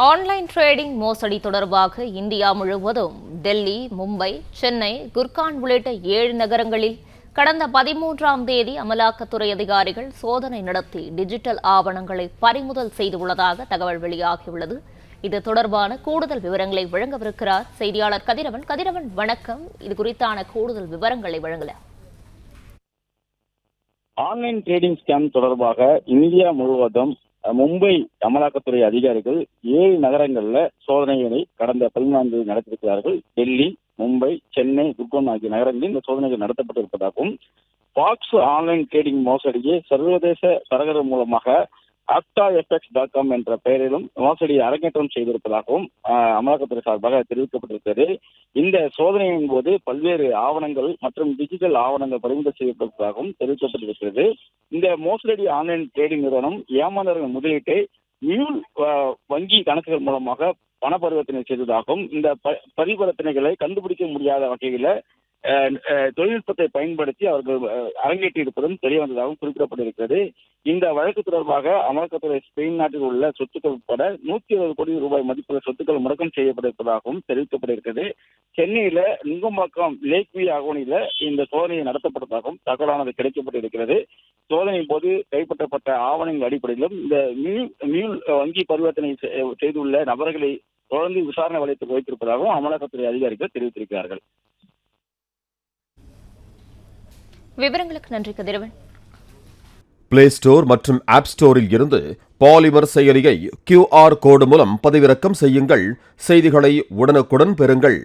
Online trading மோசடி தொடர்பாக India முழுவதும் டெல்லி, மும்பை, சென்னை, குர்கான் உள்ளிட்ட 7 நகரங்களில் கடந்த 13ஆம் தேதி அமலாக்கத்துறை அதிகாரிகள் சோதனை நடத்தி டிஜிட்டல் ஆவணங்களை பறிமுதல் செய்துள்ளதாக தகவல் வெளியாகியுள்ளது. இது தொடர்பான கூடுதல் விவரங்களை வழங்கவிருக்கிறார் செய்தியாளர் கதிரவன். கதிரவன், வணக்கம். இது குறித்தான கூடுதல் விவரங்களை வழங்கலாம். ஆன்லைன் ட்ரேடிங் ஸ்கேம் தொடர்பாக இந்தியா முழுவதும் மும்பை அமலாக்கத்துறை அதிகாரிகள் 7 நகரங்களில் சோதனைகளை கடந்த 14 நடத்தியிருக்கிறார்கள். டெல்லி, மும்பை, சென்னை, குர்கான் ஆகிய நகரங்களில் இந்த சோதனைகள் நடத்தப்பட்டிருப்பதாகவும் பாக்ஸ் ஆன்லைன் ட்ரேடிங் மோசடியை சர்வதேச தரகர் மூலமாக ActaFX.com என்ற பெயரிலும் மோசடியை அரங்கேற்றம் செய்திருப்பதாகவும் அமலாக்கத்துறை சார்பாக தெரிவிக்கப்பட்டிருக்கிறது. இந்த சோதனையின் போது பல்வேறு ஆவணங்கள் மற்றும் டிஜிட்டல் ஆவணங்கள் பறிமுதல் செய்யப்பட்டிருப்பதாகவும் தெரிவிக்கப்பட்டிருக்கிறது. இந்த மோசடி ஆன்லைன் ட்ரேடிங் நிறுவனம் ஏமாந்தவர்கள் முதலீட்டை மியூல் வங்கி கணக்குகள் மூலமாக பண பரிவர்த்தனை செய்ததாகவும் இந்த பரிவர்த்தனைகளை கண்டுபிடிக்க முடியாத வகையில் தொழில்நுட்பத்தை பயன்படுத்தி அவர்கள் அரங்கேற்றியிருப்பதும் தெரிய வந்ததாகவும் குறிப்பிடப்பட்டிருக்கிறது. இந்த வழக்கு தொடர்பாக அமலாக்கத்துறை ஸ்பெயின் நாட்டில் உள்ள சொத்துக்கள் உட்பட 120 கோடி ரூபாய் மதிப்புள்ள சொத்துக்கள் முடக்கம் செய்யப்பட்டிருப்பதாகவும் தெரிவிக்கப்பட்டிருக்கிறது. சென்னையில நுங்கம்பாக்கம் லேக் வியூ அகோனியில இந்த சோதனை நடத்தப்பட்டதாகவும் தகவலானது கிடைக்கப்பட்டிருக்கிறது. சோதனையின் போது கைப்பற்றப்பட்ட ஆவணங்கள் அடிப்படையிலும் இந்த மியூல் வங்கி பரிவர்த்தனை செய்துள்ள நபர்களை தொடர்ந்து விசாரணை வளையத்தில் வைத்திருப்பதாகவும் அமலாக்கத்துறை அதிகாரிகள் தெரிவித்திருக்கிறார்கள். விவரங்களுக்கு நன்றி கதிரவன். பிளே ஸ்டோர் மற்றும் ஆப் ஸ்டோரில் இருந்து பாலிமர் செயலியை QR கோடு மூலம் பதிவிறக்கம் செய்யுங்கள். செய்திகளை உடனுக்குடன் பெறுங்கள்.